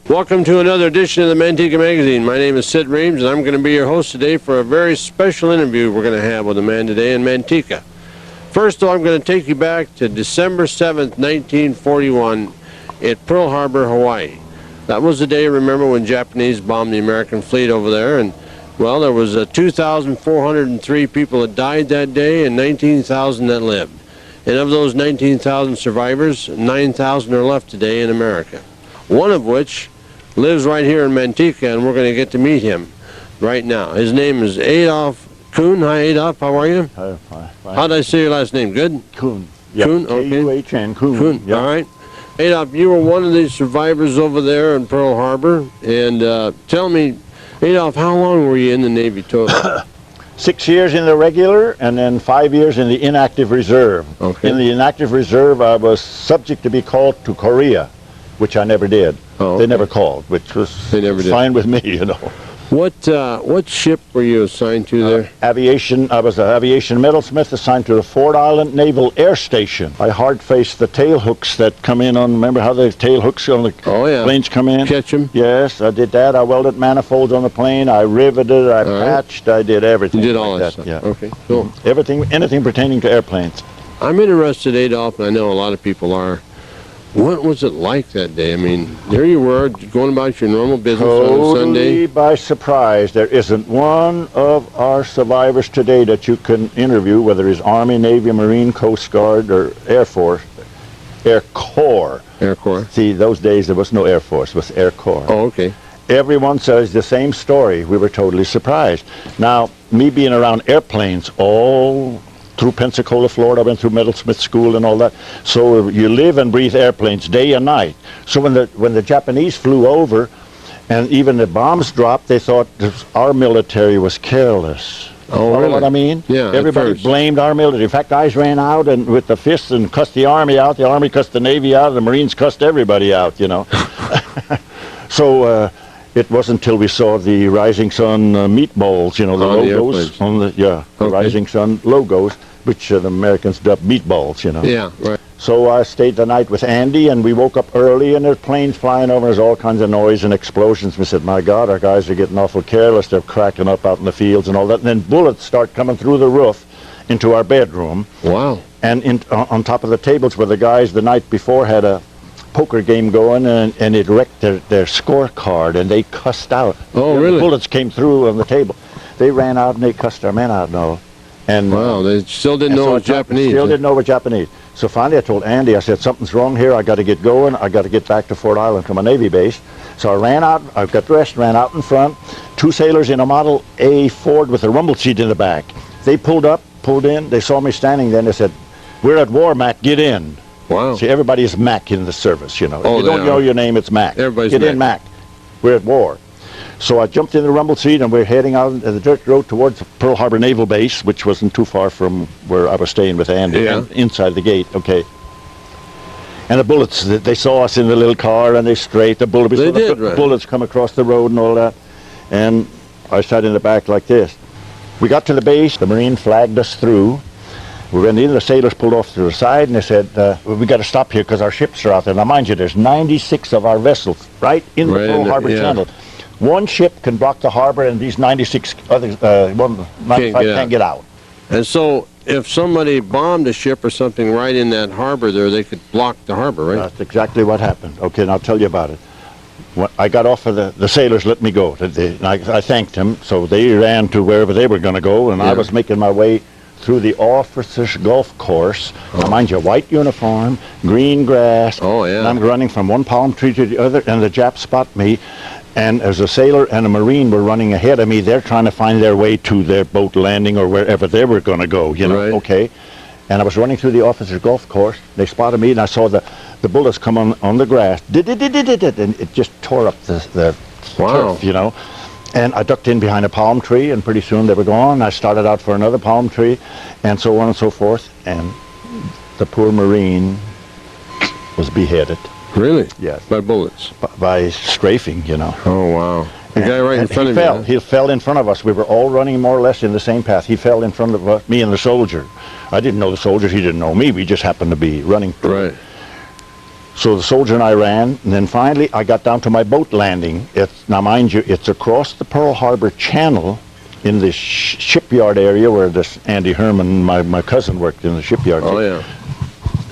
Welcome to another edition of the Manteca Magazine. My name is Sid Reams, and I'm going to be your host today for a very special interview we're going to have with a man today in Manteca. First of all, I'm going to take you back to December 7th, 1941 at Pearl Harbor, Hawaii. That was the day, remember, when Japanese bombed the American fleet over there, and well, there was 2,403 people that died that day and 19,000 that lived. And of those 19,000 survivors, 9,000 are left today in America. One of which lives right here in Manteca, and we're going to get to meet him right now. His name is Adolph Kuhn. Hi, Adolph. How are you? Hi. How did I say your last name? Good? Kuhn. Yep. Kuhn? Okay. K-U-H-N. Kuhn. Kuhn. Yep. All right. Adolph, you were one of the survivors over there in Pearl Harbor. And tell me, Adolph, how long were you in the Navy total? 6 years in the regular, and then 5 years in the inactive reserve. Okay. In the inactive reserve, I was subject to be called to Korea, which I never did. Oh, okay. They never called, which was fine with me, you know. What ship were you assigned to there? Aviation. I was an aviation metalsmith assigned to the Ford Island Naval Air Station. I hard-faced the tail hooks that come in on, remember how the tail hooks on the planes come in? Catch them? Yes, I did that. I welded manifolds on the plane. I riveted, I patched, I did everything. You did all like that stuff? Yeah. Okay, cool. Anything pertaining to airplanes. I'm interested, Adolph, and I know a lot of people are. What was it like that day? I mean, there you were, going about your normal business on a Sunday. Totally by surprise. There isn't one of our survivors today that you can interview, whether it's Army, Navy, Marine, Coast Guard, or Air Force. Air Corps. Air Corps. See, those days there was no Air Force, it was Air Corps. Oh, okay. Everyone says the same story. We were totally surprised. Now, me being around airplanes all through Pensacola, Florida, I went through metalsmith school and all that. So you live and breathe airplanes day and night. So when the Japanese flew over and even the bombs dropped, they thought our military was careless. Oh, you really? know what I mean? Yeah. Everybody blamed our military. In fact, guys ran out and with the fists and cussed the Army out. The Army cussed the Navy out. The Marines cussed everybody out, you know. So it wasn't until we saw the Rising Sun meatballs, you know, the logos on the Rising Sun logos, which the Americans dubbed meatballs, you know. Yeah, right. So I stayed the night with Andy, and we woke up early, and there's planes flying over, and there's all kinds of noise and explosions. We said, my God, our guys are getting awful careless. They're cracking up out in the fields and all that. And then bullets start coming through the roof into our bedroom. Wow. And on top of the tables where the guys the night before had a poker game going, and it wrecked their scorecard, and they cussed out. Oh, really? The bullets came through on the table. They ran out and they cussed our men out and all. And wow, they still didn't know it was Japanese. Still didn't know it was Japanese. So finally I told Andy, I said, something's wrong here. I got to get going. I got to get back to Fort Island from a Navy base. So I ran out, I got dressed, ran out in front. Two sailors in a Model A Ford with a rumble seat in the back. They pulled in. They saw me standing there, and they said, we're at war, Mac, get in. Wow. See, everybody is Mac in the service, you know. Oh, if you don't know your name, it's Mac. Everybody's Get in, Mac. We're at war. So I jumped in the rumble seat, and we're heading out the dirt road towards Pearl Harbor Naval Base, which wasn't too far from where I was staying with Andy, inside the gate, okay. And the bullets, they saw us in the little car, and they straight, the bullets come across the road and all that. And I sat in the back like this. We got to the base, the Marine flagged us through. We went in, the sailors pulled off to the side, and they said, we got to stop here because our ships are out there. Now, mind you, there's 96 of our vessels right in the Pearl Harbor Channel. One ship can block the harbor, and these 96 others, 95 can't get out. And so, if somebody bombed a ship or something right in that harbor there, they could block the harbor, right? That's exactly what happened. Okay, and I'll tell you about it. When I got off of the sailors let me go. I thanked them, so they ran to wherever they were going to go, and I was making my way through the officers' golf course. Now, mind you, white uniform, green grass. Oh, yeah. And I'm running from one palm tree to the other, and the Japs spot me. And as a sailor and a Marine were running ahead of me, they're trying to find their way to their boat landing or wherever they were going to go, you know, okay. And I was running through the officers' golf course. They spotted me, and I saw the bullets come on the grass. And it just tore up the turf, you know. And I ducked in behind a palm tree, and pretty soon they were gone. I started out for another palm tree, and so on and so forth. And the poor Marine was beheaded. Really? Yes. By bullets? By strafing, you know. Oh, wow. The guy right in front of you. He fell in front of us. We were all running more or less in the same path. He fell in front of me and the soldier. I didn't know the soldiers. He didn't know me. We just happened to be running. Right. So the soldier and I ran, and then finally I got down to my boat landing. Now mind you, it's across the Pearl Harbor Channel in the shipyard area where this Andy Herman, my cousin, worked in the shipyard. Oh, yeah.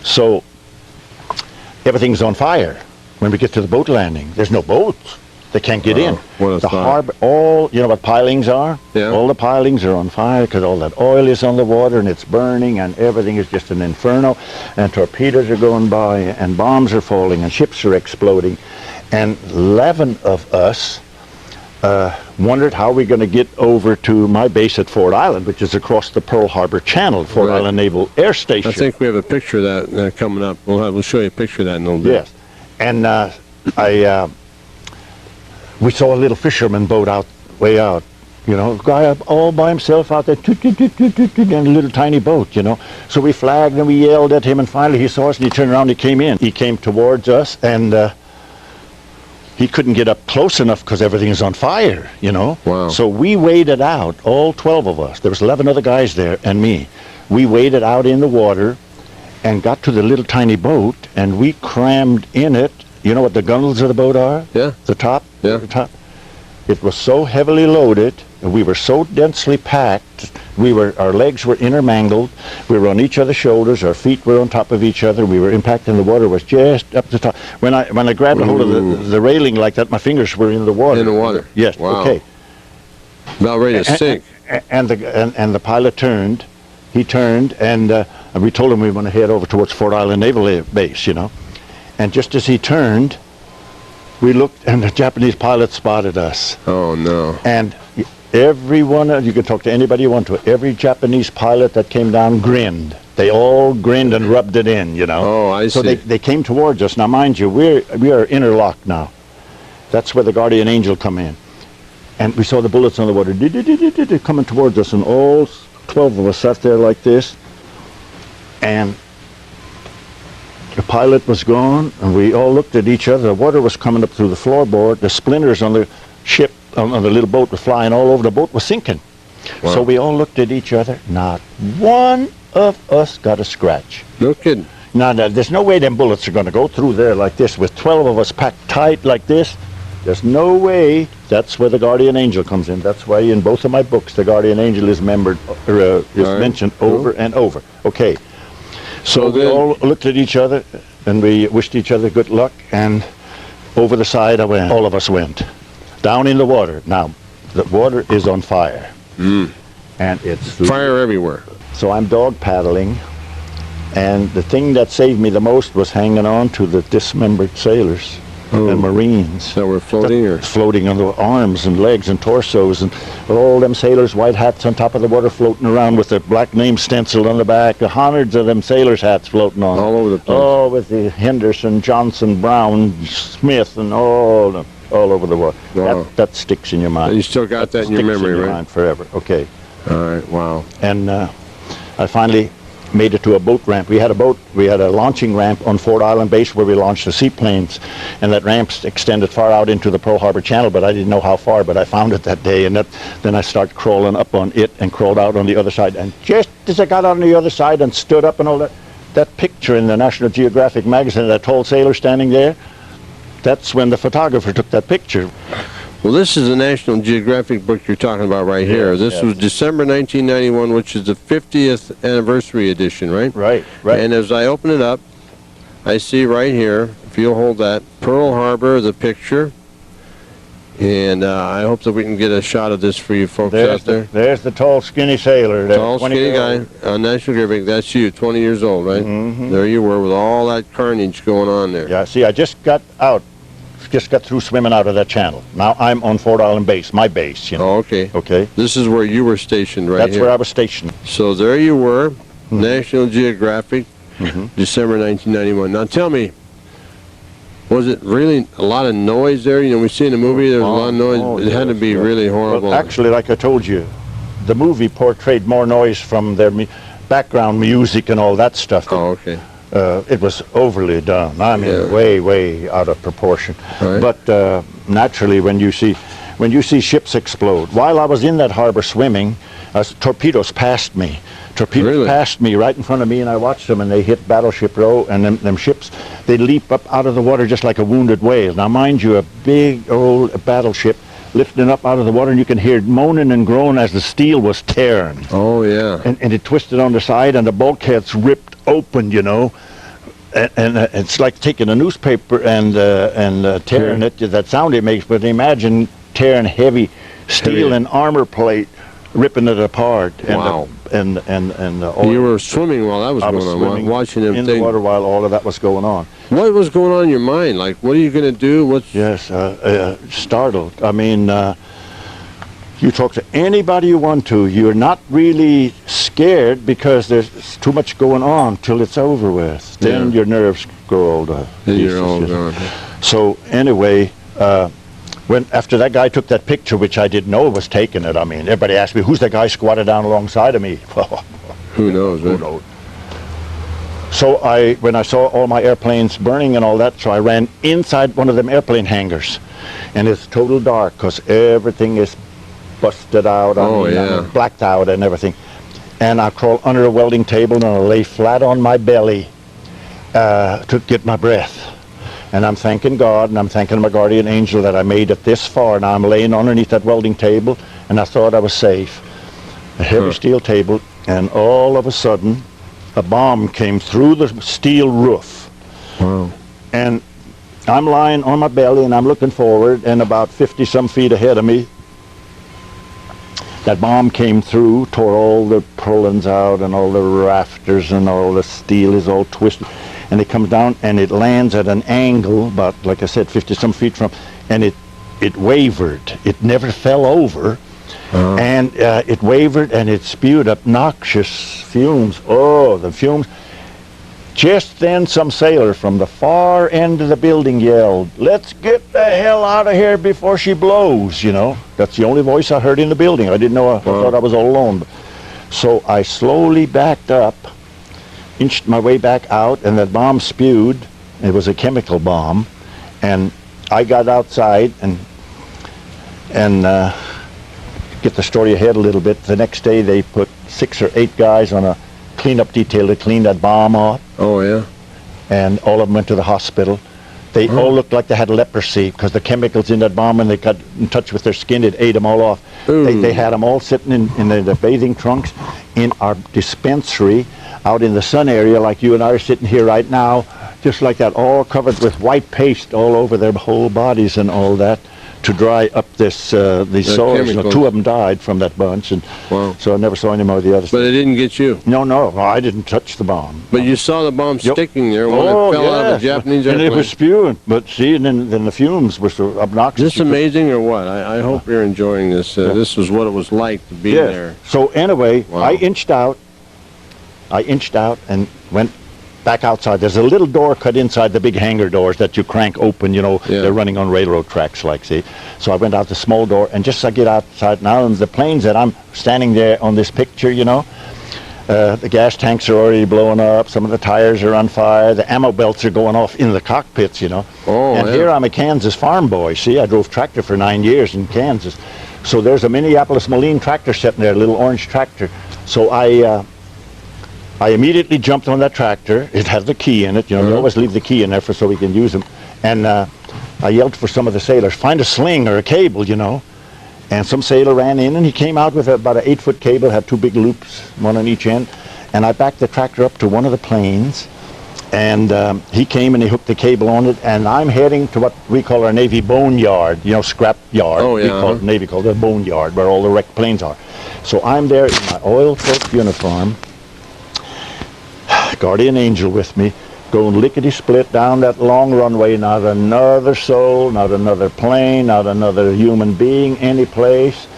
So everything's on fire when we get to the boat landing. There's no boats. They can't get in. The harbor, you know what pilings are? Yeah. All the pilings are on fire because all that oil is on the water and it's burning and everything is just an inferno. And torpedoes are going by and bombs are falling and ships are exploding. And 11 of us wondered how we're going to get over to my base at Ford Island, which is across the Pearl Harbor Channel, Ford Island Naval Air Station. I think we have a picture of that coming up. We'll show you a picture of that in a little bit. Yes. And we saw a little fisherman boat way out, you know, a guy up all by himself out there, in a little tiny boat, you know. So we flagged and we yelled at him, and finally he saw us and he turned around and he came in. He came towards us, and he couldn't get up close enough because everything is on fire, you know. Wow. So we waded out, all 12 of us. There was 11 other guys there and me. We waded out in the water and got to the little tiny boat, and we crammed in it. You know what the gunnels of the boat are? Yeah. The top? Yeah. The top. It was so heavily loaded, and we were so densely packed, our legs were intermingled, we were on each other's shoulders, our feet were on top of each other, we were impacted, and the water was just up to the top. When I grabbed a hold of the railing like that, my fingers were in the water. In the water? Yes. Wow. Okay. About ready to sink. And the pilot turned. He turned, and we told him we want to head over towards Ford Island Naval Base, you know. And just as he turned, we looked, and the Japanese pilot spotted us. Oh, no. And everyone, you can talk to anybody you want to, every Japanese pilot that came down grinned. They all grinned and rubbed it in, you know. Oh, I see. So they came towards us. Now, mind you, we are interlocked now. That's where the Guardian Angel come in. And we saw the bullets on the water coming towards us, and all 12 of us sat there like this. And the pilot was gone, and we all looked at each other. The water was coming up through the floorboard. The splinters on the ship, on the little boat, were flying all over. The boat was sinking. Wow. So we all looked at each other. Not one of us got a scratch. No kidding. Now, there's no way them bullets are going to go through there like this. With 12 of us packed tight like this, there's no way. That's where the Guardian Angel comes in. That's why in both of my books, the Guardian Angel is mentioned over and over. Okay. So we all looked at each other, and we wished each other good luck, and over the side I went. All of us went. Down in the water. Now, the water is on fire. And it's fire everywhere. So I'm dog paddling, and the thing that saved me the most was hanging on to the dismembered sailors and Marines. That were floating? Floating on the arms and legs and torsos, and all them sailors' white hats on top of the water floating around with the black name stenciled on the back. Hundreds of them sailors' hats floating on. All over the place. Oh, with the Henderson, Johnson, Brown, Smith, and all over the world. Wow. That sticks in your mind. You still got that in your memory, right? Mind forever. Okay. All right. Wow. And I finally made it to a boat ramp. We had a launching ramp on Ford Island Base where we launched the seaplanes, and that ramp extended far out into the Pearl Harbor Channel, but I didn't know how far, but I found it that day, and then I started crawling up on it and crawled out on the other side, and just as I got on the other side and stood up and all that picture in the National Geographic magazine, that tall sailor standing there, that's when the photographer took that picture. Well, this is the National Geographic book you're talking about right here. Yes, this was December 1991, which is the 50th anniversary edition, right? Right. And as I open it up, I see right here, if you'll hold that, Pearl Harbor, the picture. And I hope that we can get a shot of this for you folks out there. There's the tall, skinny sailor. Tall, skinny guy on National Geographic. That's you, 20 years old, right? Mm-hmm. There you were with all that carnage going on there. Yeah, see, I just got through swimming out of that channel. Now I'm on Ford Island Base, my base, you know. Oh, okay. Okay. This is where you were stationed right That's here. where I was stationed. So there you were, National Geographic, December 1991. Now tell me, was it really a lot of noise there? You know, we see in the movie there was a lot of noise. It had to be really horrible. Well, actually, like I told you, the movie portrayed more noise from their background music and all that stuff. Oh, okay. It was overly done. I mean, way out of proportion. Right. But naturally, when you see ships explode, while I was in that harbor swimming, torpedoes passed me. Torpedoes passed me right in front of me, and I watched them, and they hit Battleship Row, and them ships, They'd leap up out of the water just like a wounded whale. Now, mind you, a big old battleship lifting up out of the water, and you can hear it moaning and groaning as the steel was tearing. Oh, yeah. And it twisted on the side, and the bulkheads ripped open, you know. And it's like taking a newspaper and tearing it, that sound it makes, but imagine tearing heavy steel and armor plate, ripping it apart. And wow. All you were swimming while that was going on, watching them in the water while all of that was going on. What was going on in your mind? Like, what are you going to do? Yes, startled. I mean, you talk to anybody you want to, you're not really scared because there's too much going on till it's over with. Then your nerves grow older. Then you're all gone. So anyway, when after that guy took that picture, which I didn't know was taking it, I mean, everybody asked me, who's that guy squatted down alongside of me? Who knows, man? Who knows? So when I saw all my airplanes burning and all that, so I ran inside one of them airplane hangars. And it's total dark because everything is busted out, blacked out and everything. And I crawled under a welding table and I lay flat on my belly to get my breath. And I'm thanking God and I'm thanking my guardian angel that I made it this far. Now I'm laying underneath that welding table and I thought I was safe. A heavy steel table, and all of a sudden a bomb came through the steel roof. Wow. And I'm lying on my belly and I'm looking forward, and about 50 some feet ahead of me, that bomb came through, tore all the purlins out and all the rafters, and all the steel is all twisted. And it comes down and it lands at an angle, about, like I said, 50 some feet from, and it wavered. It never fell over. And it wavered and it spewed up noxious fumes. Oh, the fumes. Just then some sailor from the far end of the building yelled, "Let's get the hell out of here before she blows," you know. That's the only voice I heard in the building. I didn't know, I thought I was all alone. So I slowly backed up, inched my way back out, and that bomb spewed. It was a chemical bomb. And I got outside and get the story ahead a little bit. The next day they put 6 or 8 guys on a cleanup detail to clean that bomb off. Oh, yeah. And all of them went to the hospital. They all looked like they had leprosy because the chemicals in that bomb, when they got in touch with their skin, it ate them all off. They had them all sitting in the bathing trunks in our dispensary out in the sun area, like you and I are sitting here right now, just like that, all covered with white paste all over their whole bodies and all that, to dry up these sores. You know, 2 of them died from that bunch, and so I never saw any more of the others. But it didn't get you? No, I didn't touch the bomb. But you saw the bomb sticking there when it fell out of the Japanese airplane? And it was spewing, but see, and then the fumes were so obnoxious. Is this amazing or what? I hope you're enjoying this. This was what it was like to be there. So anyway, I inched out and went back outside. There's a little door cut inside the big hangar doors that you crank open, you know, they're running on railroad tracks, like, see. So I went out the small door, and just as I get outside now, and the planes that I'm standing there on this picture, you know, the gas tanks are already blowing up, some of the tires are on fire, the ammo belts are going off in the cockpits, you know. Here I'm a Kansas farm boy, see, I drove tractor for 9 years in Kansas. So there's a Minneapolis Moline tractor sitting there, a little orange tractor. So I immediately jumped on that tractor. It had the key in it. You know, you always leave the key in there so we can use them. And I yelled for some of the sailors, find a sling or a cable, you know. And some sailor ran in, and he came out with about an 8-foot cable, had 2 big loops, one on each end. And I backed the tractor up to one of the planes. And he came and he hooked the cable on it. And I'm heading to what we call our Navy boneyard, you know, scrap yard. Oh, yeah. We call it, Navy called it a boneyard, where all the wrecked planes are. So I'm there in my oil-soaked uniform, guardian angel with me, going lickety-split down that long runway, not another soul, not another plane, not another human being, any place.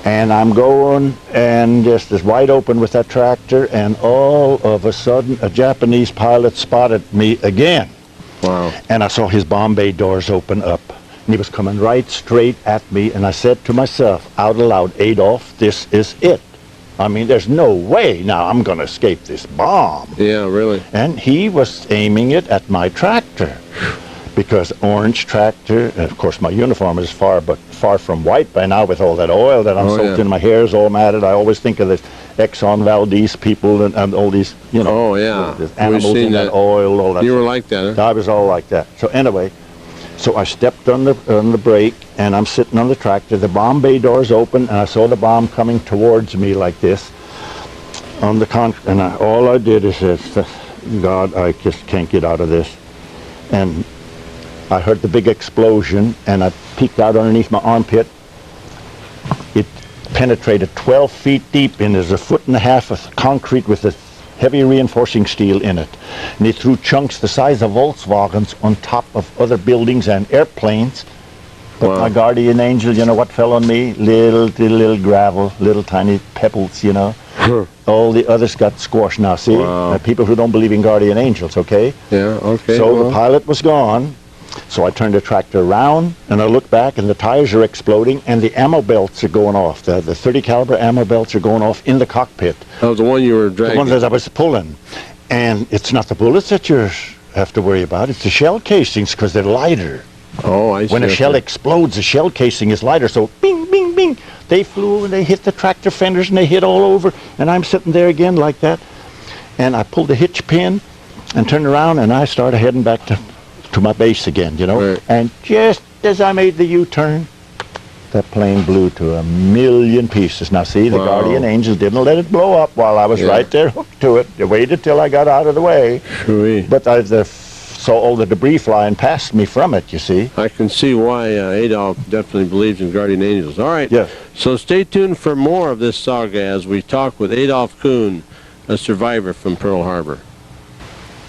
And I'm going, and just as wide open with that tractor, and all of a sudden a Japanese pilot spotted me again. Wow. And I saw his bomb bay doors open up, and he was coming right straight at me, and I said to myself out aloud, Adolf, this is it. I mean, there's no way now I'm going to escape this bomb. Yeah, really. And he was aiming it at my tractor, because orange tractor, and of course my uniform is far from white by now with all that oil that I'm soaked in. My hair is all matted. I always think of this Exxon Valdez people and all these, you know. Oh, yeah. There's animals seen in that that. oil, all that. You were stuff. like that, huh? I was all like that. So anyway, so I stepped on the brake, and I'm sitting on the tractor. The bomb bay door's open, and I saw the bomb coming towards me like this on the concrete. And all I did is said, God, I just can't get out of this. And I heard the big explosion, and I peeked out underneath my armpit. It penetrated 12 feet deep, and there's 1.5 feet of concrete with a heavy reinforcing steel in it. And they threw chunks the size of Volkswagens on top of other buildings and airplanes. But Wow. my guardian angel, you know what fell on me? Little gravel, little tiny pebbles, you know. All the others got squashed. Now, see, Wow. people who don't believe in guardian angels, okay? Yeah, okay. So well, the pilot was gone. So I turned the tractor around, and I looked back, and the tires are exploding, and the ammo belts are going off. The 30 caliber ammo belts are going off in the cockpit. that was the one you were The dragging. one that I was pulling. And it's not the bullets that you have to worry about. It's the shell casings, because they're lighter. Oh, I see. When a shell okay. explodes, the shell casing is lighter. So bing, bing, bing. They flew, and they hit the tractor fenders, and they hit all over. And I'm sitting there again like that. And I pulled the hitch pin and turned around, and I started heading back to my base again, you know. Right. And just as I made the U-turn, that plane blew to 1,000,000 pieces. Now, see, the Wow. guardian angel didn't let it blow up while I was Yeah. right there hooked to it. They waited till I got out of the way. Shoo-wee. But I saw all the debris flying past me from it, you see. I can see why Adolf definitely believes in guardian angels. All right. Yes. So stay tuned for more of this saga as we talk with Adolph Kuhn, a survivor from Pearl Harbor.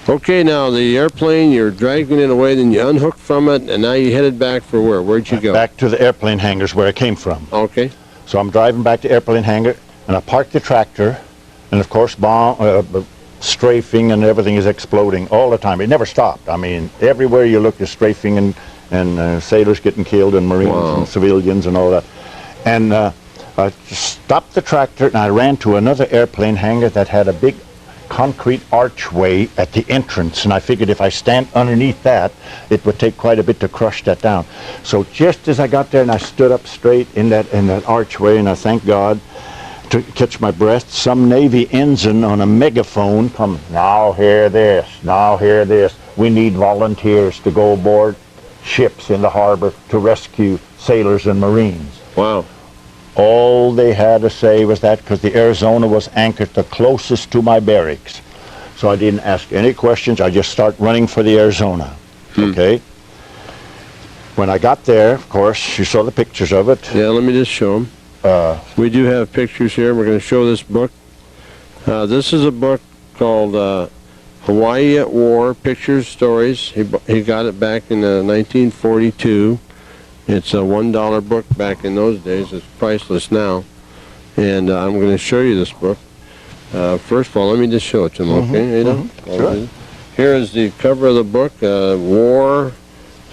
Okay, now the airplane, you're dragging it away, then you unhooked from it, and now you headed back for where? Where'd you go? Back to the airplane hangars where I came from. Okay. So I'm driving back to airplane hangar, and I parked the tractor, and of course strafing and everything is exploding all the time. It never stopped. I mean, everywhere you look is strafing and sailors getting killed and Marines Wow. and civilians and all that. And I stopped the tractor, and I ran to another airplane hangar that had a big concrete archway at the entrance, and I figured if I stand underneath that, it would take quite a bit to crush that down. So just as I got there and I stood up straight in that archway, and I thank God to catch my breath, some Navy ensign on a megaphone come, now hear this, now hear this. We need volunteers to go aboard ships in the harbor to rescue sailors and Marines. Wow. All they had to say was that because the Arizona was anchored the closest to my barracks. So I didn't ask any questions. I just start running for the Arizona. Okay? When I got there, of course, you saw the pictures of it. Yeah, let me just show them. We do have pictures here. We're going to show this book. This is a book called Hawaii at War, Pictures, Stories. He got it back in 1942. It's a $1 book back in those days. It's priceless now. And I'm going to show you this book. First of all, let me just show it to him, okay, Ada? Sure. Here is the cover of the book, War,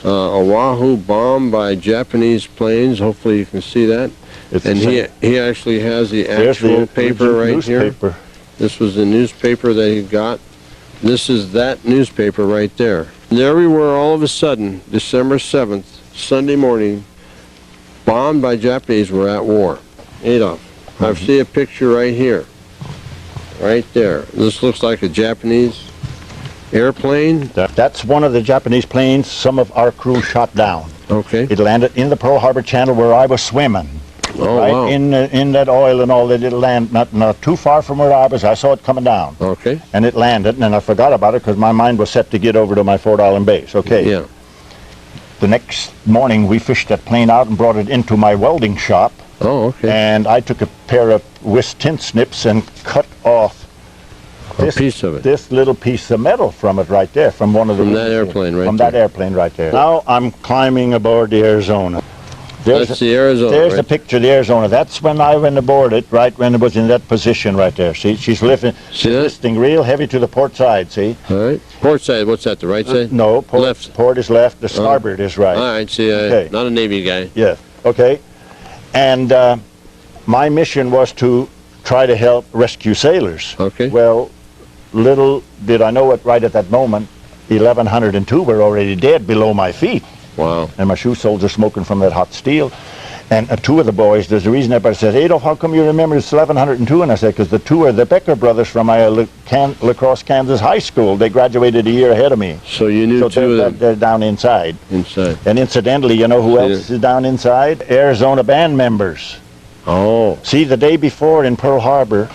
Oahu bombed by Japanese planes. Hopefully you can see that. And he actually has the actual paper right here. This was the newspaper that he got. This is that newspaper right there. And there we were all of a sudden, December 7th, Sunday morning, bombed by Japanese. We're at war. Adolf, I see a picture right here. Right there. This looks like a Japanese airplane. That's one of the Japanese planes some of our crew shot down. Okay. It landed in the Pearl Harbor Channel where I was swimming. Oh, right wow. in that oil and all that. It landed not too far from where I was. I saw it coming down. Okay. And it landed, and then I forgot about it because my mind was set to get over to my Fort Island base. Okay. Yeah. The next morning, we fished that plane out and brought it into my welding shop. Oh, okay. And I took a pair of Wist tin snips and cut off A piece of it. this little piece of metal from it right there, from one of the From that airplane right from there. that airplane right there. Now I'm climbing aboard the Arizona. That's the Arizona, There's right? the picture of the Arizona. That's when I went aboard it, right when it was in that position right there. See, she's See that? lifting real heavy to the port side, see? All right. Port side, what's that, the right side? No, port, Left. port is left, the starboard is right. All right, see, Okay. not a Navy guy. Yes, okay. And my mission was to try to help rescue sailors. Okay. Well, little did I know it right at that moment, 1,102 were already dead below my feet. Wow. And my shoe soles are smoking from that hot steel. And two of the boys, there's a reason everybody says, Adolf, how come you remember it's 1102? And I said, because the two are the Becker brothers from my La Crosse, Kansas high school. They graduated a year ahead of me. So you knew two of them? They're down inside. Inside. And incidentally, you know who else is down inside? Arizona band members. Oh. See, the day before in Pearl Harbor,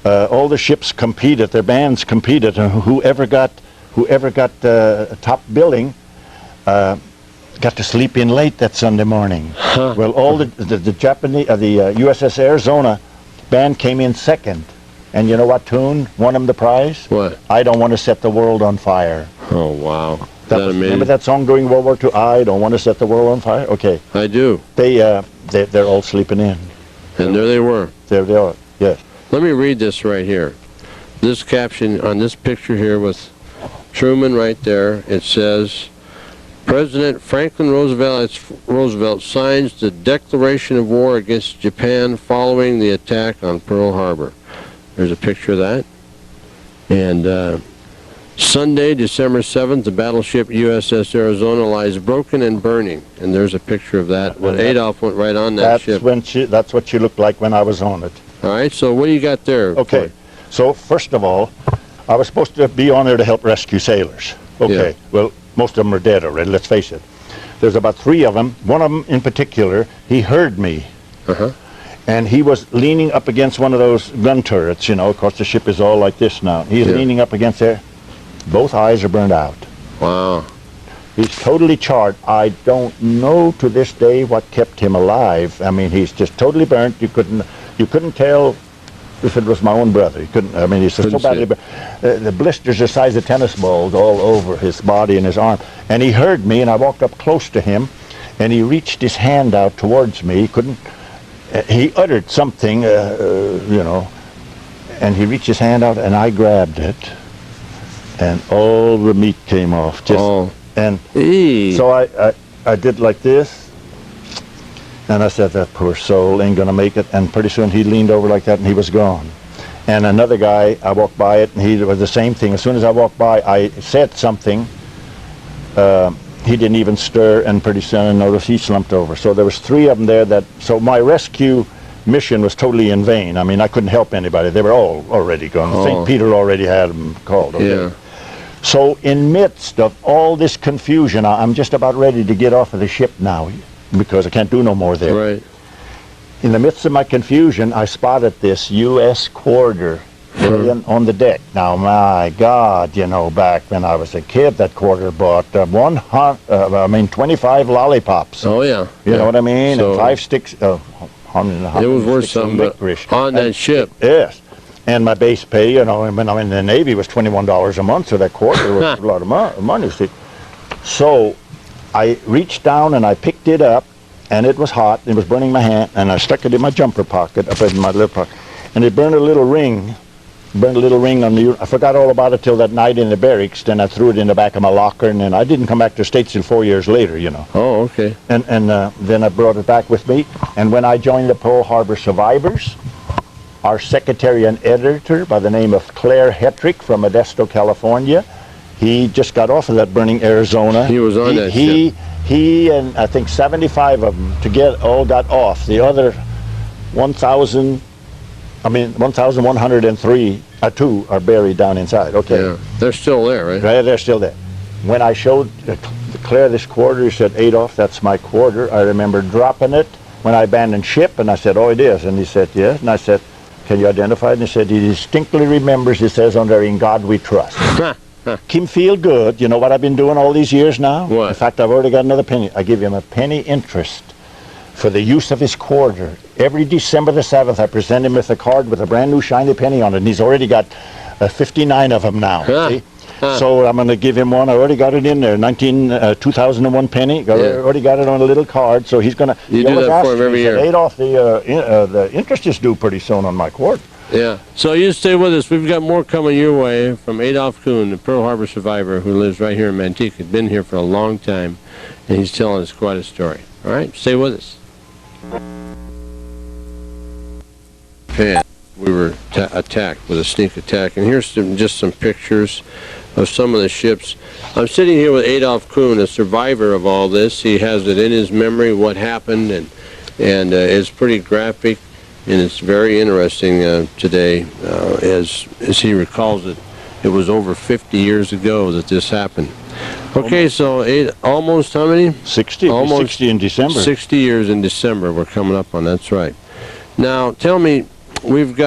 all the ships competed, their bands competed, and whoever got top billing got to sleep in late that Sunday morning. Huh. Well, all the Japanese, the USS Arizona band came in second, and you know what tune won them the prize? What? I Don't Want to Set the World on Fire. Oh, wow. Remember that song during World War II? I don't want to set the world on fire. Okay. I do. They're all sleeping in. And there they were. There they are. Yes. Let me read this right here. This caption on this picture here with Truman right there, it says, President Franklin Roosevelt signs the declaration of war against Japan following the attack on Pearl Harbor. There's a picture of that. And Sunday, December 7th, the battleship USS Arizona lies broken and burning. And there's a picture of that. When Adolf went right on that ship. That's what she looked like when I was on it. All right, so what do you got there? Okay, so first of all, I was supposed to be on there to help rescue sailors. Okay, Yeah. Well, most of them are dead already, let's face it. There's about 3 of them. One of them in particular, he heard me. Uh-huh. And he was leaning up against one of those gun turrets, you know. Of course, the ship is all like this now. He's leaning up against there. Both eyes are burned out. Wow. He's totally charred. I don't know to this day what kept him alive. I mean, he's just totally burnt. You couldn't tell if it was my own brother. You couldn't. I mean, he's so badly burnt. The blisters the size of tennis balls all over his body and his arm. And he heard me, and I walked up close to him, and he reached his hand out towards me. He couldn't. He uttered something, you know, and he reached his hand out, and I grabbed it, and all the meat came off. And so I did like this, and I said, that poor soul ain't gonna make it. And pretty soon he leaned over like that, and he was gone. And another guy, I walked by it, and he was the same thing. As soon as I walked by, I said something. He didn't even stir, and pretty soon I noticed he slumped over. So there was 3 of them there. So my rescue mission was totally in vain. I mean, I couldn't help anybody. They were all already gone. St. Peter already had them called. Okay? Yeah. So in midst of all this confusion, I'm just about ready to get off of the ship now because I can't do no more there. Right. In the midst of my confusion, I spotted this U.S. quarter on the deck. Now, my God, you know, back when I was a kid, that quarter bought 25 lollipops. Oh, yeah. You know what I mean? So and 5 sticks. It was worth something on that ship. Yes. And my base pay, you know, when I'm in the Navy was $21 a month, so that quarter was a lot of money, see. So I reached down and I picked it up, and it was hot. It was burning my hand, and I stuck it in my jumper pocket, up in my little pocket, and it burned a little ring. On the. I forgot all about it till that night in the barracks. Then I threw it in the back of my locker, and then I didn't come back to the States till 4 years later, you know. Oh, okay. And then I brought it back with me. And when I joined the Pearl Harbor survivors, our secretary and editor by the name of Claire Hetrick from Modesto, California, he just got off of that burning Arizona. He was on that ship. He and I think 75 of them all got off. The other 1,103, 2 are buried down inside. Okay. Yeah. They're still there, right? Right, they're still there. When I showed Claire this quarter, he said, Adolf, that's my quarter. I remember dropping it when I abandoned ship, and I said, oh, it is. And he said, yes. And I said, can you identify it? And he said, he distinctly remembers, it says on there, in God we trust. Keep him feel good. You know what I've been doing all these years now? What? In fact, I've already got another penny. I give him a penny interest for the use of his quarter. Every December the 7th, I present him with a card with a brand new shiny penny on it, and he's already got 59 of them now. See? So I'm going to give him one. I already got it in there, 2001 penny. Already got it on a little card, so he's going to. You do that for him every year. Adolf, the interest is due pretty soon on my quarter. Yeah. So you stay with us. We've got more coming your way from Adolph Kuhn, the Pearl Harbor survivor who lives right here in Manteca. He's been here for a long time, and he's telling us quite a story. All right? Stay with us. Japan, we were attacked with a sneak attack, and here's just some pictures of some of the ships. I'm sitting here with Adolph Kuhn, a survivor of all this. He has it in his memory what happened, and and it's pretty graphic, and it's very interesting today. As he recalls it, it was over 50 years ago that this happened. Okay, so almost how many? 60. Almost 60 in December. 60 years in December we're coming up on, that's right. Now, tell me, you've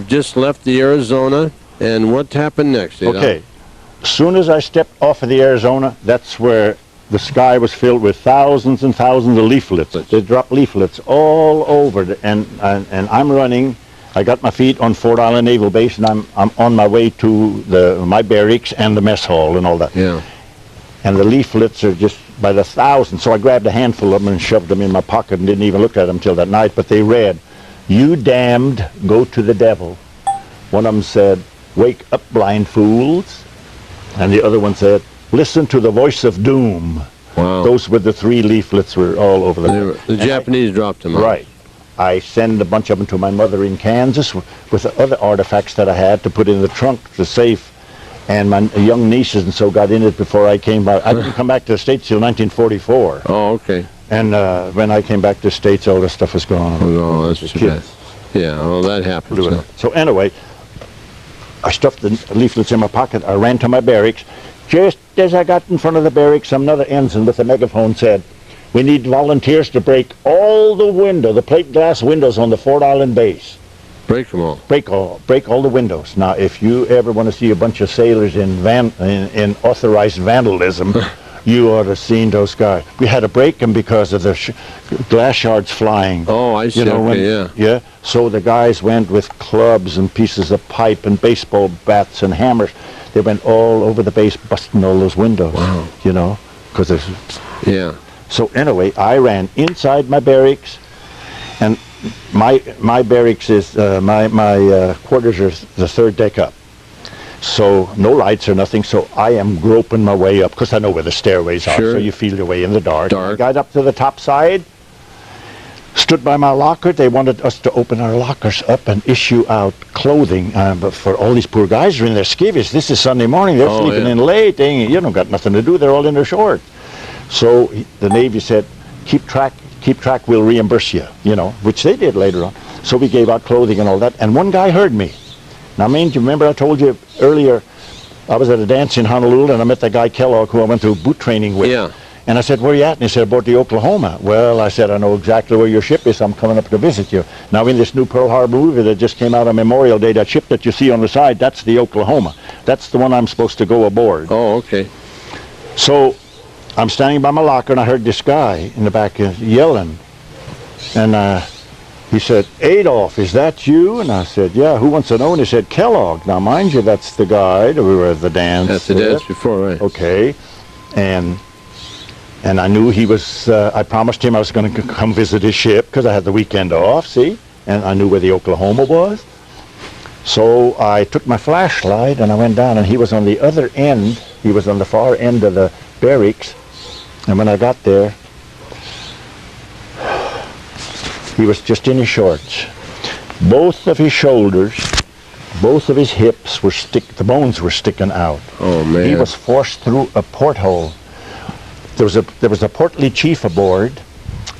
just left the Arizona, and what happened next? Okay. As soon as I stepped off of the Arizona, that's where the sky was filled with thousands and thousands of leaflets. They dropped leaflets all over, and I'm running. I got my feet on Fort Island Naval Base, and I'm on my way to my barracks and the mess hall and all that. Yeah. And the leaflets are just by the thousands. So I grabbed a handful of them and shoved them in my pocket and didn't even look at them till that night. But they read, "You damned, go to the devil." One of them said, "Wake up, blind fools." And the other one said, "Listen to the voice of doom." Wow. Those were the three leaflets were all over The Japanese dropped them. Right. I send a bunch of them to my mother in Kansas with the other artifacts that I had to put in the trunk, the safe. And my young nieces and so got in it before I came back. I didn't come back to the States till 1944. Oh, okay. And when I came back to the States, all this stuff was gone. Oh, that's too bad. Yeah, well, that happened. So anyway, I stuffed the leaflets in my pocket. I ran to my barracks. Just as I got in front of the barracks, another ensign with a megaphone said, "We need volunteers to break all the plate glass windows on the Fort Island base." Break them all. Break all the windows. Now, if you ever want to see a bunch of sailors in authorized vandalism, you ought to have seen those guys. We had to break them because of the glass shards flying. Oh, I see. Yeah. So the guys went with clubs and pieces of pipe and baseball bats and hammers. They went all over the base, busting all those windows. Wow. Because there's. Yeah. So anyway, I ran inside my barracks, and my barracks is my quarters are the third deck up, so no lights or nothing. So I am groping my way up because I know where the stairways are. Sure. So you feel your way in the dark. Dark. I got up to the top side, stood by my locker. They wanted us to open our lockers up and issue out clothing, but for all these poor guys who are in their skivvies. This is Sunday morning. They're sleeping in late. They don't got nothing to do. They're all in their shorts. So the Navy said, keep track, we'll reimburse you, which they did later on. So we gave out clothing and all that, and one guy heard me. Now, do you remember I told you earlier, I was at a dance in Honolulu, and I met that guy Kellogg, who I went through boot training with. Yeah. And I said, "Where you at?" And he said, "Aboard the Oklahoma." Well, I said, "I know exactly where your ship is. I'm coming up to visit you." Now, in this new Pearl Harbor movie that just came out on Memorial Day, that ship that you see on the side, that's the Oklahoma. That's the one I'm supposed to go aboard. Oh, okay. So I'm standing by my locker, and I heard this guy in the back yelling. And he said, "Adolf, is that you?" And I said, "Yeah, who wants to know?" And he said, "Kellogg." Now, mind you, that's the guy that we were at the dance. At the dance before, right. Okay. And I knew he was, I promised him I was going to come visit his ship because I had the weekend off, see? And I knew where the Oklahoma was. So I took my flashlight and I went down, and he was on the other end. He was on the far end of the barracks. And when I got there, he was just in his shorts. Both of his shoulders, both of his hips were the bones were sticking out. Oh, man. He was forced through a porthole. There was a portly chief aboard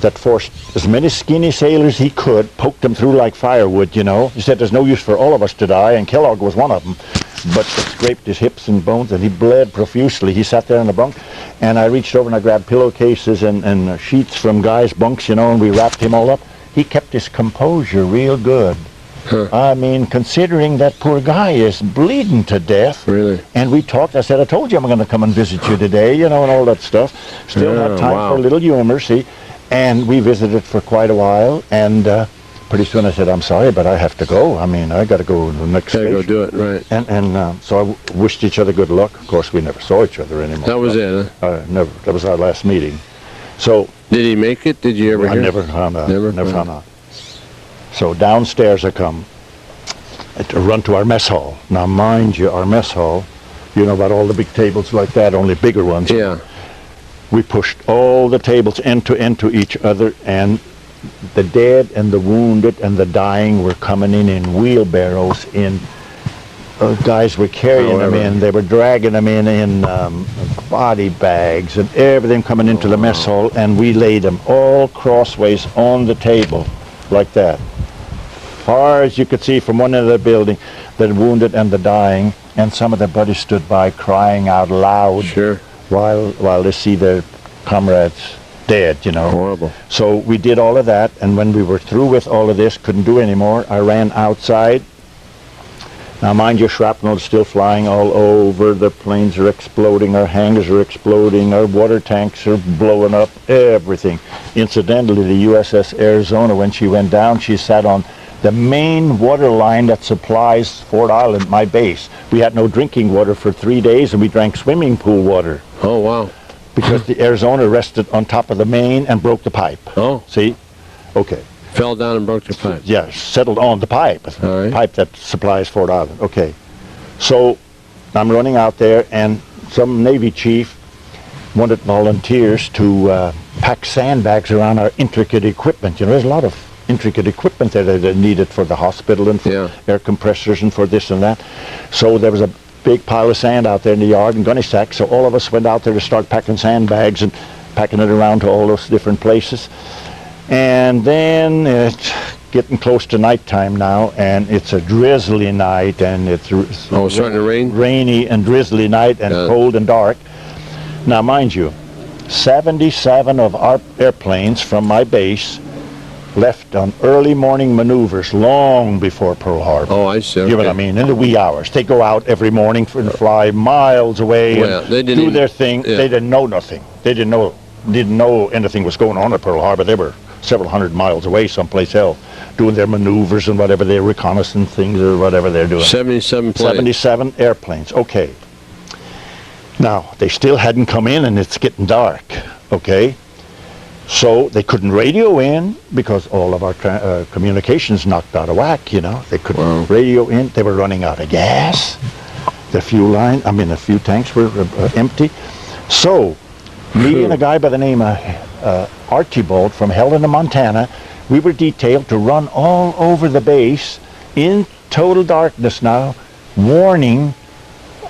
that forced as many skinny sailors he could, poked them through like firewood, He said there's no use for all of us to die, and Kellogg was one of them. But it scraped his hips and bones, and he bled profusely. He sat there in the bunk, and I reached over and I grabbed pillowcases and sheets from guys' bunks, and we wrapped him all up. He kept his composure real good. Huh. I mean, considering that poor guy is bleeding to death. Really? And we talked. I said, "I told you I'm going to come and visit you today," and all that stuff. Still had time for a little humor, see. And we visited for quite a while, and pretty soon I said, "I'm sorry, but I have to go. I mean, I got to go to the next station." Go do it, right. And so I wished each other good luck. Of course, we never saw each other anymore. That was it, huh? Never. That was our last meeting. So. Did he make it? Did you ever hear? I never found out. Never found out. So downstairs I come to run to our mess hall. Now, mind you, our mess hall, about all the big tables like that, only bigger ones. Yeah. We pushed all the tables end to each other, and the dead and the wounded and the dying were coming in wheelbarrows in guys were carrying them in. They were dragging them in body bags and everything coming into the mess hall, and we laid them all crossways on the table, like that. Far as you could see from one end of the building, the wounded and the dying, and some of their buddies stood by crying out loud while they see their comrades dead, you know. Horrible. So we did all of that, and when we were through with all of this, couldn't do anymore, I ran outside. Now mind you, shrapnel is still flying all over, the planes are exploding, our hangars are exploding, our water tanks are blowing up, everything. Incidentally, the USS Arizona, when she went down, she sat on the main water line that supplies Fort Island, my base. We had no drinking water for 3 days, and we drank swimming pool water. Oh, wow. Because the Arizona rested on top of the main and broke the pipe. Oh. See? Okay. Fell down and broke the pipe. Yeah, settled on the pipe. All right. Pipe that supplies Fort Island. Okay. So I'm running out there, and some Navy chief wanted volunteers to pack sandbags around our intricate equipment. You know, there's a lot of intricate equipment there that are needed for the hospital and for air compressors and for this and that. So there was a big pile of sand out there in the yard and gunny sacks, so all of us went out there to start packing sandbags and packing it around to all those different places. And then it's getting close to nighttime now, and it's a drizzly night, and it's starting to rain? Rainy and drizzly night and cold and dark. Now mind you, 77 of our airplanes from my base left on early morning maneuvers long before Pearl Harbor. Oh, I see. Okay. You know what I mean? In the wee hours. They go out every morning and fly miles away and they didn't do their thing. Yeah. They didn't know nothing. They didn't know anything was going on at Pearl Harbor. They were several hundred miles away someplace else, doing their maneuvers and whatever, their reconnaissance things or whatever they're doing. 77 planes. 77 airplanes. Okay. Now, they still hadn't come in, and it's getting dark. Okay. So they couldn't radio in because all of our communications knocked out of whack, you know. They couldn't radio in. They were running out of gas. The fuel line, the fuel tanks were empty. So me and a guy by the name of Archibald from Helena, Montana, we were detailed to run all over the base in total darkness now, warning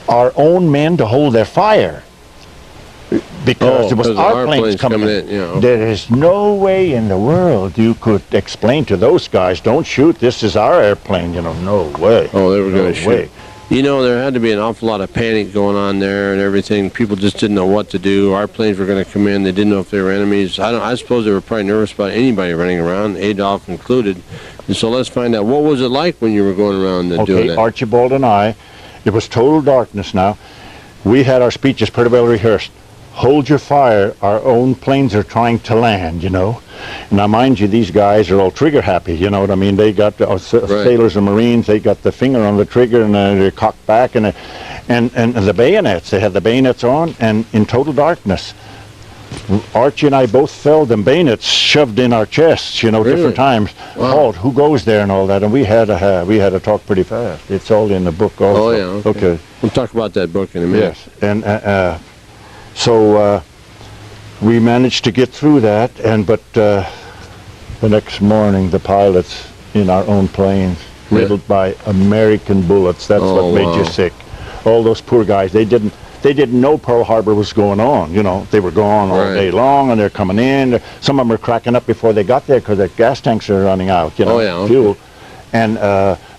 our own men to hold their fire. Because it was our planes coming in. Yeah, okay. There is no way in the world you could explain to those guys, don't shoot, this is our airplane, you know, no way. Oh, they were going to shoot. You know, there had to be an awful lot of panic going on there and everything. People just didn't know what to do. Our planes were going to come in. They didn't know if they were enemies. I suppose they were probably nervous about anybody running around, Adolf included. And so let's find out, what was it like when you were going around and doing that? Okay, Archibald and I, it was total darkness now. We had our speeches pretty well rehearsed. Hold your fire, our own planes are trying to land, you know. Now, mind you, these guys are all trigger happy, you know what I mean? They got, sailors and Marines, they got the finger on the trigger and they're cocked back, and the bayonets, they had the bayonets on, and in total darkness. Archie and I both felt them bayonets shoved in our chests, you know, different times. Wow. Halt, who goes there and all that, and we had to talk pretty fast. It's all in the book also. Oh, yeah, okay. We'll talk about that book in a minute. Yes, and so we managed to get through that, but the next morning the pilots in our own planes riddled by American bullets. That's what made you sick. All those poor guys, they didn't know Pearl Harbor was going on. You know, they were gone all day long, and they're coming in. Some of them were cracking up before they got there because their gas tanks are running out. You know, fuel, and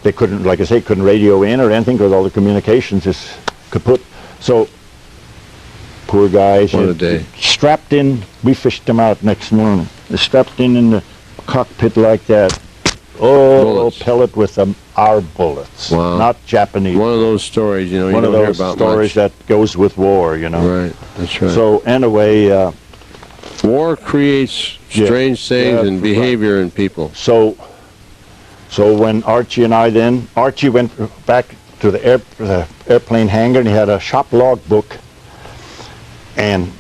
they couldn't, like I say, couldn't radio in or anything because all the communications is kaput. So. Poor guys, strapped in, we fished them out next morning. They're strapped in the cockpit like that. Oh, pellet with our bullets, not Japanese. One of those stories, you know, one of those stories that goes with war, you know. Right, that's right. So anyway, war creates strange things and behavior in people. So when Archie and I Archie went back to the airplane hangar, and he had a shop log book. And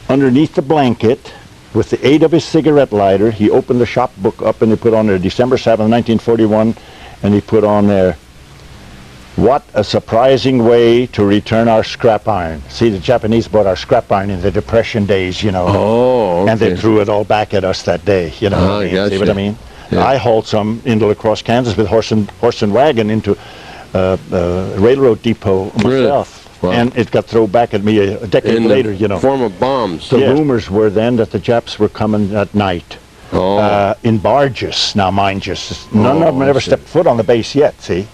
underneath the blanket, with the aid of his cigarette lighter, he opened the shop book up and he put on there December 7th, 1941, and he put on there, what a surprising way to return our scrap iron. See, the Japanese bought our scrap iron in the Depression days, you know. Oh, okay. And they threw it all back at us that day, you know. See what I mean? Yeah. I hauled some into La Crosse, Kansas with horse and wagon into railroad depot myself. Wow. And it got thrown back at me a decade later, you know. In the form of bombs. The rumors were then that the Japs were coming at night. In barges. Now, mind you, none of them ever stepped foot on the base yet, see?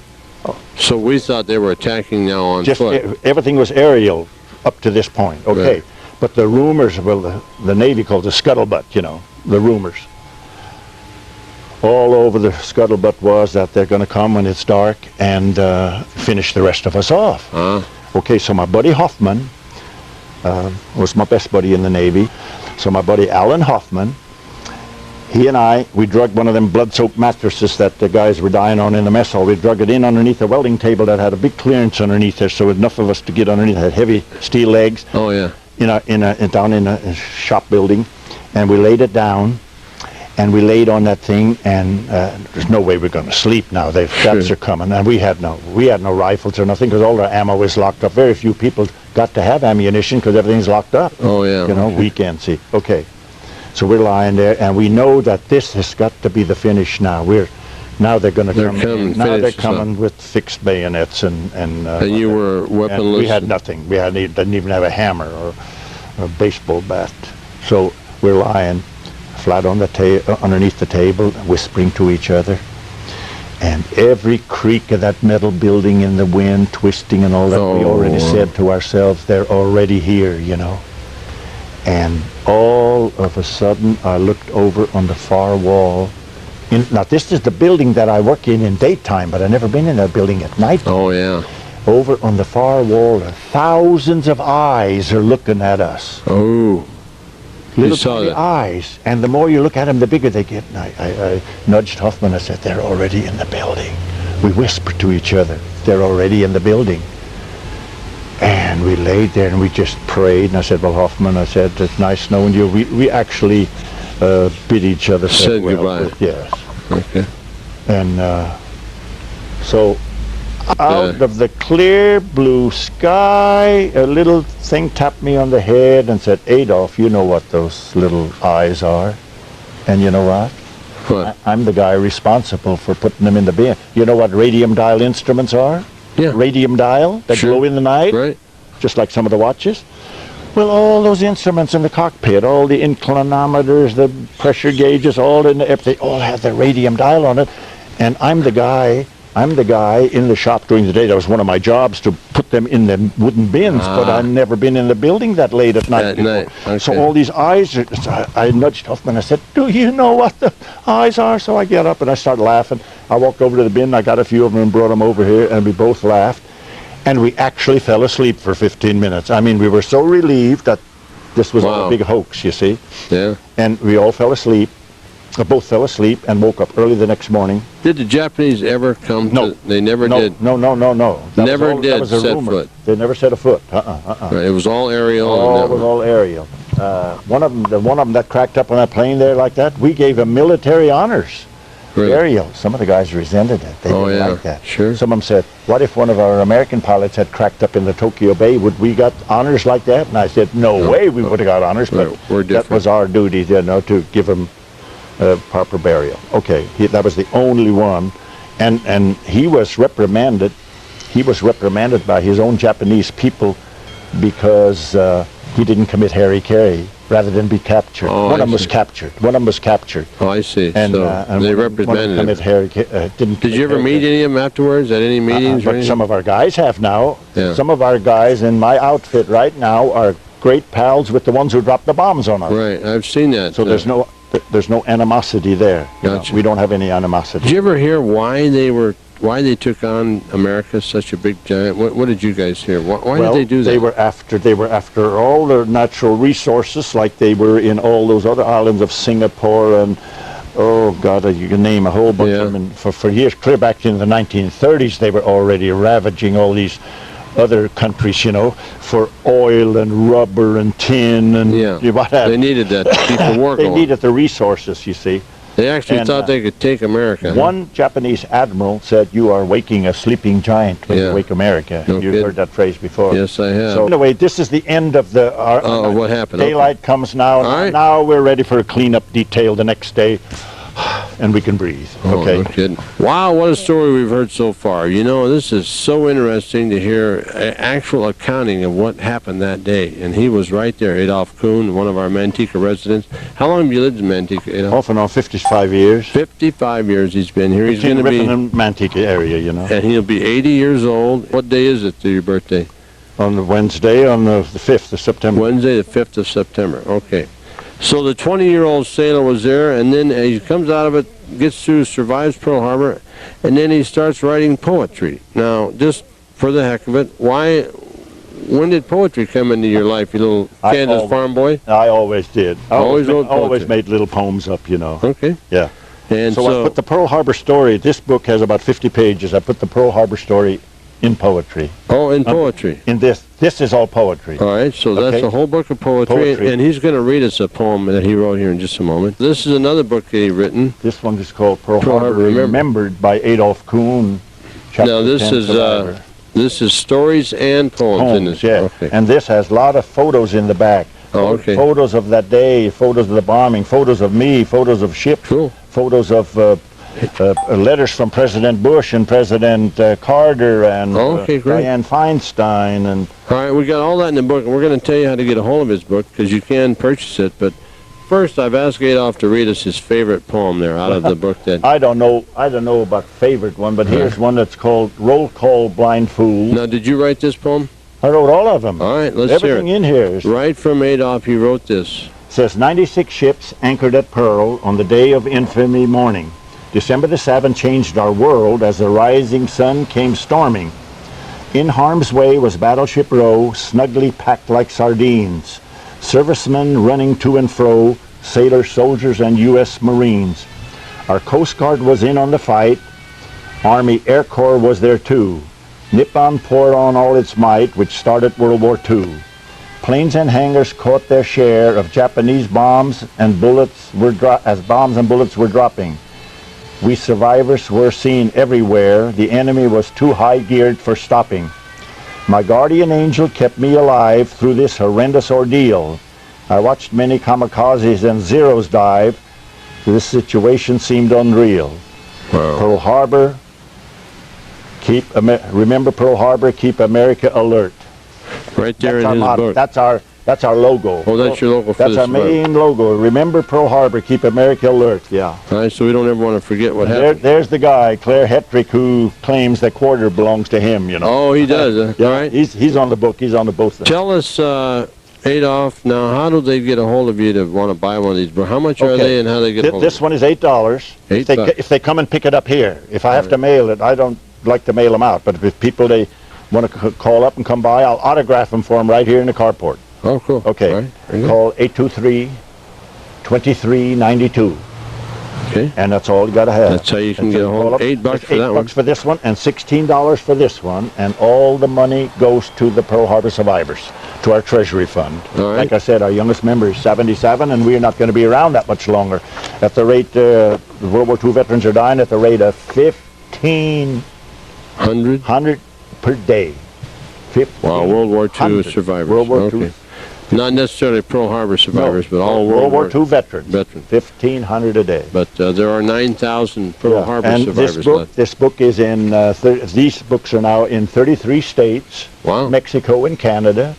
So we thought they were attacking now on foot. Everything was aerial up to this point, okay. Right. But the rumors, well, the Navy calls it scuttlebutt, you know, the rumors. All over the scuttlebutt was that they're going to come when it's dark and finish the rest of us off. Okay, so my buddy Hoffman was my best buddy in the Navy. So my buddy Alan Hoffman, he and I, we drugged one of them blood-soaked mattresses that the guys were dying on in the mess hall. We drug it in underneath a welding table that had a big clearance underneath there, so enough of us to get underneath. It had heavy steel legs. Oh yeah. Down in a shop building, and we laid it down, and we laid on that thing, and there's no way we're going to sleep now. The Japs are coming, and we had no rifles or nothing because all our ammo was locked up. Very few people got to have ammunition because everything's locked up. Oh yeah. You know, we can't see. Okay. So we're lying there, and we know that this has got to be the finish now. Now they're going to come in. Now they're coming with fixed bayonets and you were weaponless? And we had nothing. We didn't even have a hammer or a baseball bat. So we're lying flat on the underneath the table, whispering to each other. And every creak of that metal building in the wind, twisting and all that, we already said to ourselves, they're already here, you know. And all of a sudden, I looked over on the far wall. Now, this is the building that I work in daytime, but I've never been in that building at night. Oh, yeah. Over on the far wall, thousands of eyes are looking at us. Oh. Little tiny eyes. And the more you look at them, the bigger they get. And I nudged Hoffman. I said, they're already in the building. We whispered to each other, they're already in the building. And we laid there and we just prayed. And I said, well, Hoffman, I said, it's nice knowing you. We actually bid each other said goodbye. Yes. Okay. And so out of the clear blue sky, a little thing tapped me on the head and said, Adolf, you know what those little eyes are. And you know what? What? I'm the guy responsible for putting them in the bin. You know what radium dial instruments are? Yeah. Radium dial that glow in the night, right? Just like some of the watches. Well, all those instruments in the cockpit, all the inclinometers, the pressure gauges, they all have the radium dial on it. And I'm the guy in the shop during the day. That was one of my jobs, to put them in the wooden bins. But I've never been in the building that late at night before. Okay. So all these eyes, I nudged Hoffman. I said, do you know what the eyes are? So I get up and I start laughing. I walked over to the bin. I got a few of them and brought them over here, and we both laughed. And we actually fell asleep for 15 minutes. I mean, we were so relieved that this was a big hoax, you see. Yeah. And we all fell asleep. Both fell asleep and woke up early the next morning. Did the Japanese ever come? No. They never did? No. Never did set foot? They never set a foot. Right, it was all aerial? It was all aerial. One of them that cracked up on that plane there like that, we gave him military honors. Really? Aerial. Some of the guys resented it. They didn't like that. Sure. Some of them said, what if one of our American pilots had cracked up in the Tokyo Bay? Would we got honors like that? And I said, no way we would have got honors, but that was our duty, you know, to give them proper burial. Okay, that was the only one. And he was reprimanded. He was reprimanded by his own Japanese people because he didn't commit hara-kiri rather than be captured. One of them was captured. Oh, I see. And they reprimanded him. Did you ever meet any of them afterwards at any meetings? But some of our guys have now. Yeah. Some of our guys in my outfit right now are great pals with the ones who dropped the bombs on us. Right, I've seen that. So there's no animosity there. Gotcha. We don't have any animosity. Did you ever hear why they took on America, such a big giant? What did you guys hear? Why did they do that? They were after all their natural resources, like they were in all those other islands of Singapore and, oh God, you can name a whole bunch of them. And for years, clear back in the 1930s, they were already ravaging all these other countries, you know, for oil and rubber and tin and what have you. They needed that to keep the war going. They needed the resources, you see. They actually thought they could take America. One Japanese admiral said, you are waking a sleeping giant when you wake America. You've heard that phrase before. Yes, I have. So anyway, this is the end of the... what happened? Daylight comes now. All right. Now we're ready for a cleanup detail the next day. and we can breathe. Oh, Okay. no kidding. Wow, what a story we've heard so far. You know, this is so interesting to hear an actual accounting of what happened that day. And he was right there, Adolph Kuhn, one of our Manteca residents. How long have you lived in Manteca, Adolf? Off and on 55 years. 55 years he's been here. He's going to be... in Manteca area, you know. And he'll be 80 years old. What day is it to your birthday? On the Wednesday, on the 5th of September. Wednesday, the 5th of September. Okay. So the 20-year-old sailor was there, and then he comes out of it, gets through, survives Pearl Harbor, and then he starts writing poetry. Now, just for the heck of it, when did poetry come into your life, you little Kansas farm boy? I always did. I Always wrote poetry. always made little poems up, you know. Okay. Yeah. And So I put the Pearl Harbor story, this book has about 50 pages, I put the Pearl Harbor story in poetry. Oh, in poetry. In this is all poetry. All right, so that's Okay. a whole book of poetry, and he's going to read us a poem that he wrote here in just a moment. This is another book that he written. This one is called Pearl Pearl Harbor Harbor Remembered by Adolph Kuhn. Now, this is stories and poems in this. Yeah. Okay. And this has a lot of photos in the back. Oh, okay. Photos of that day, photos of the bombing, photos of me, photos of ships, Cool. photos of letters from President Bush and President Carter and Okay, great. Dianne Feinstein. And All right, we got all that in the book, and we're going to tell you how to get a hold of his book, because you can purchase it. But first, I've asked Adolf to read us his favorite poem there out of the book. That I don't know about favorite one, but here's one that's called Roll Call Blind Fool. Now, did you write this poem? I wrote all of them. All right, let's Everything hear it. in here is Right from Adolf, he wrote this. says 96 ships anchored at Pearl on the day of infamy morning. December the 7th changed our world as the rising sun came storming. In harm's way was Battleship Row, snugly packed like sardines. Servicemen running to and fro, sailors, soldiers, and U.S. Marines. Our Coast Guard was in on the fight. Army Air Corps was there too. Nippon poured on all its might, which started World War II. Planes and hangars caught their share of Japanese bombs and bullets as bombs and bullets were dropping. We survivors were seen everywhere. The enemy was too high geared for stopping. My guardian angel kept me alive through this horrendous ordeal. I watched many kamikazes and zeros dive. This situation seemed unreal. Wow. Pearl Harbor, remember Pearl Harbor, keep America alert. Right there That's in our his motto. book. That's our logo. Oh, that's your logo for That's this our main logo. Remember Pearl Harbor, keep America alert. Yeah. All right, so we don't ever want to forget what happened. There's the guy, Claire Hetrick, who claims that quarter belongs to him, you know. Oh, he does. Yeah, All right. he's on the book. He's on the both. Tell us, Adolf, now how do they get a hold of you to want to buy one of these books? How much are they and how do they get a hold This of one is $8. $8. If they come and pick it up here. If I have to mail it, I don't like to mail them out. But if people, they want to call up and come by, I'll autograph them for them right here in the carport. Oh, cool. Okay. All right. Very good. Call 823-2392. Okay. And that's all you got to have. That's how you can get a hold of $8 for that one. $8 for this one and $16 for this one, and all the money goes to the Pearl Harbor survivors, to our treasury fund. All right. Like I said, our youngest member is 77, and we're not going to be around that much longer. At the rate, the World War II veterans are dying at the rate of 1,500 per day. Wow, World War II survivors. World War Okay. II. Not necessarily Pearl Harbor survivors, but all World War II veterans. 1,500 a day. But there are 9,000 Pearl Harbor and survivors left. This book is in, these books are now in 33 states, Wow. Mexico and Canada.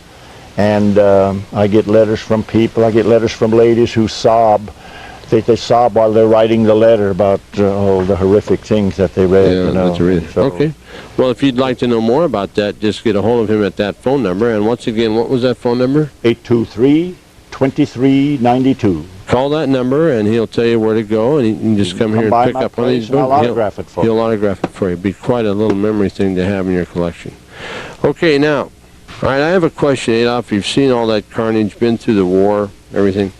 And I get letters from people, I get letters from ladies who sob. They sob while they're writing the letter about all the horrific things that they read. Yeah, you know. that's really okay. Well, if you'd like to know more about that, just get a hold of him at that phone number. And once again, what was that phone number? 823-2392. Call that number, and he'll tell you where to go, and you can just come here and pick up one of these books. I'll autograph it for you. He'll autograph it for you. It'd be quite a little memory thing to have in your collection. Okay, now, all right, I have a question, Adolf. You've seen all that carnage, been through the war, everything.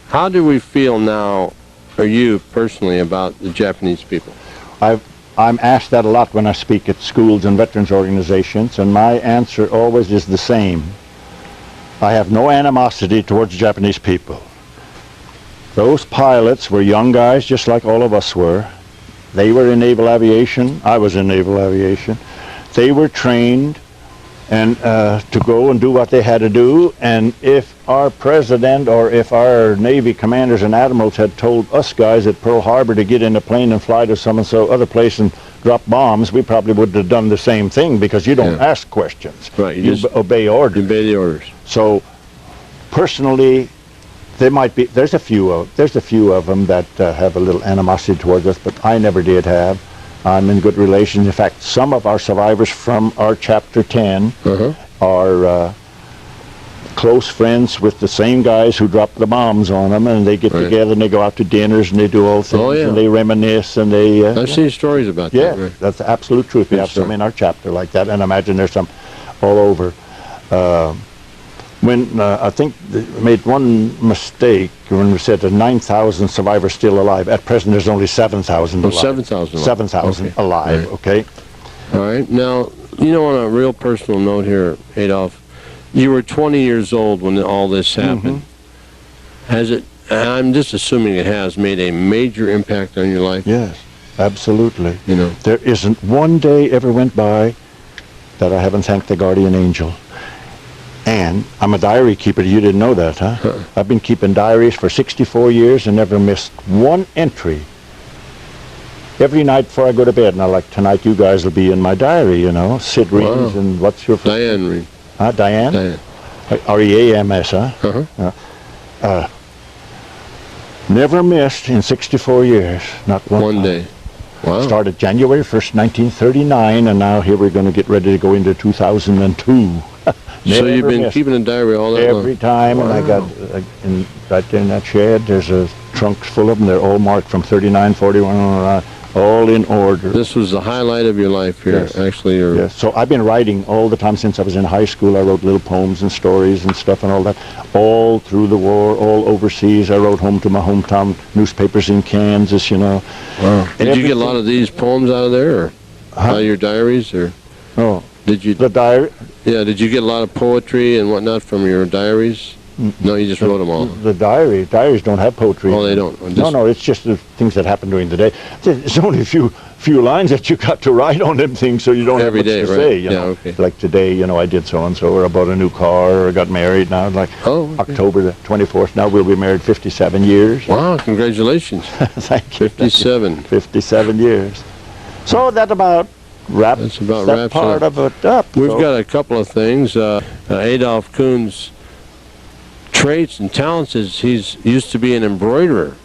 How do we feel now, or you personally, about the Japanese people? I'm asked that a lot when I speak at schools and veterans organizations, and my answer always is the same. I have no animosity towards Japanese people. Those pilots were young guys just like all of us were. They were in naval aviation. I was in naval aviation. They were trained and to go and do what they had to do. And if our president or if our Navy commanders and admirals had told us guys at Pearl Harbor to get in a plane and fly to some and so other place and drop bombs, we probably would have done the same thing, because you don't ask questions. Right. You obey orders. You obey the orders. So personally, there's a few of them that have a little animosity towards us, but I never did have. I'm in good relations. In fact, some of our survivors from our Chapter 10 are close friends with the same guys who dropped the bombs on them, and they get together and they go out to dinners and they do all things and they reminisce and they... I've seen stories about that. Yeah, that's the absolute truth. We have some in our chapter like that, and I imagine there's some all over. I think they made one mistake when we said there's 9,000 survivors still alive. At present, there's only 7,000 alive. 7,000 alive. 7,000 alive, okay? All right. Now, you know, on a real personal note here, Adolf, you were 20 years old when all this happened. Has it, I'm just assuming it has, made a major impact on your life? Yes, absolutely. You know, there isn't one day ever went by that I haven't thanked the guardian angel. And I'm a diary keeper. You didn't know that, huh? I've been keeping diaries for 64 years and never missed one entry. Every night before I go to bed, and I like, tonight you guys will be in my diary, you know. Sid Reams and what's your first Diane Ream. Huh, Diane? Diane. R-E-A-M-S, huh? Never missed in 64 years, not one day. Wow. Started January 1st, 1939, and now here we're going to get ready to go into 2002. So you've been keeping a diary all that long? Every time, and I got, right there in that shed, there's a trunks full of them. They're all marked from 39, 41, all in order. This was the highlight of your life here, actually. Yes, so I've been writing all the time since I was in high school. I wrote little poems and stories and stuff and all that, all through the war, all overseas. I wrote home to my hometown newspapers in Kansas, you know. Wow. Did you get a lot of these poems out of there, or out of your diaries, or? Oh, did you? The diary? Yeah, did you get a lot of poetry and whatnot from your diaries? No, you just wrote them all. The diaries don't have poetry. Oh, they don't? No, it's just the things that happen during the day. It's only a few lines that you got to write on them things, so you don't have much to say. You know? Okay. Like today, you know, I did so-and-so, or I bought a new car, or I got married now. Like October the 24th, now we'll be married 57 years. Wow, congratulations. Thank you. 57. 57 years. So that about wraps that part of it up. We've got a couple of things. Adolph Kuhn's traits and talents is he's used to be an embroiderer,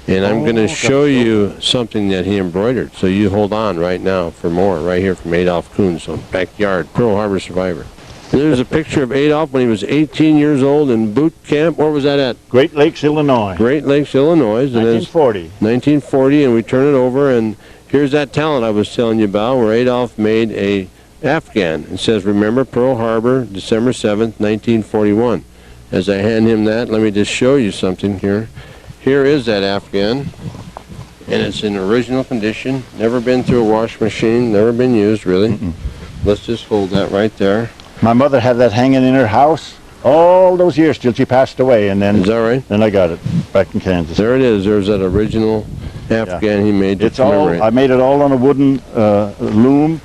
and I'm going to show you something that he embroidered. So you hold on right now for more right here from Adolph Kuhn, so backyard Pearl Harbor survivor. There's a picture of Adolph when he was 18 years old in boot camp. Where was that at? Great Lakes, Illinois. Great Lakes, Illinois. 1940. 1940, and we turn it over, and here's that talent I was telling you about, where Adolph made a Afghan. It says, "Remember Pearl Harbor, December 7th, 1941. As I hand him that, let me just show you something here. Here is that Afghan, and it's in original condition. Never been through a wash machine, never been used, really. Let's just hold that right there. My mother had that hanging in her house all those years till she passed away, and then... Is that right? Then I got it back in Kansas. There it is. There's that original Afghan he made to commemorate. I made it all on a wooden loom.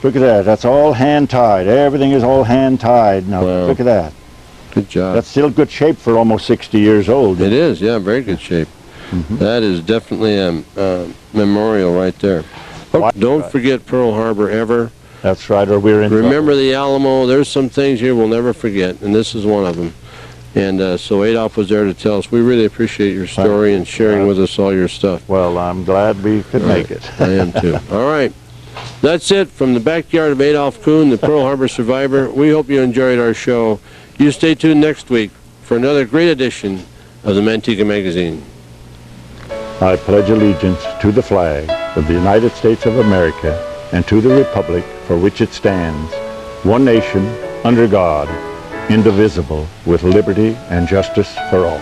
Look at that. That's all hand-tied. Everything is all hand-tied. Now, look at that. Good job. That's still good shape for almost 60 years old. It is, yeah, very good shape. That is definitely a memorial right there. Don't forget Pearl Harbor ever. That's right, or we're in Remember trouble. the Alamo. There's some things here we'll never forget, and this is one of them. And so Adolph was there to tell us. We really appreciate your story and sharing with us all your stuff. Well, I'm glad we could make it. I am too. All right. That's it from the backyard of Adolph Kuhn, the Pearl Harbor survivor. We hope you enjoyed our show. You stay tuned next week for another great edition of the Manteca Magazine. I pledge allegiance to the flag of the United States of America and to the republic for which it stands, one nation, under God, indivisible, with liberty and justice for all.